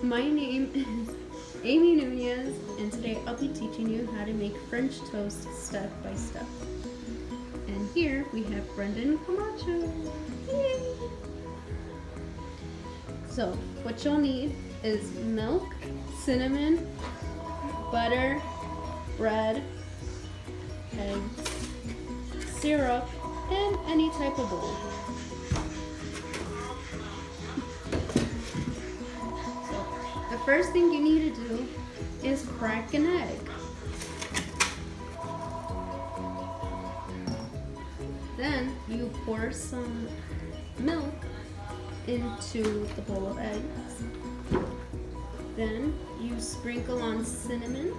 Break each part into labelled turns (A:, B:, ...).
A: My name is Amy Nunez, and today I'll be teaching you how to make French toast step by step. And here we have Brendan Camacho. Yay! So, what you'll need is milk, cinnamon, butter, bread, eggs, syrup, and any type of bowl. The first thing you need to do is crack an egg. Then you pour some milk into the bowl of eggs. Then you sprinkle on cinnamon.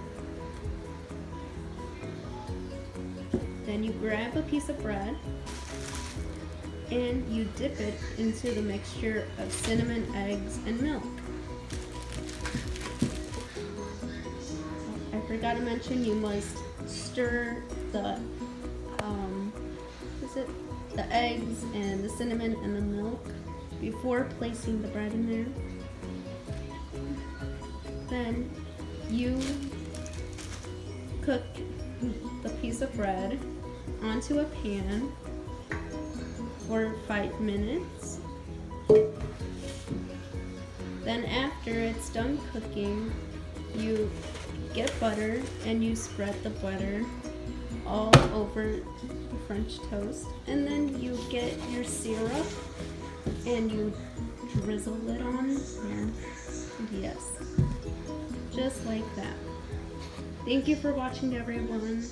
A: Then you grab a piece of bread and you dip it into the mixture of cinnamon, eggs, and milk. I forgot to mention you must stir the the eggs and the cinnamon and the milk before placing the bread in there. Then you cook the piece of bread onto a pan for 5 minutes. Then after it's done cooking, you get butter and you spread the butter all over the French toast, and then you get your syrup and you drizzle it on there. Yes, just like that. Thank you for watching, everyone.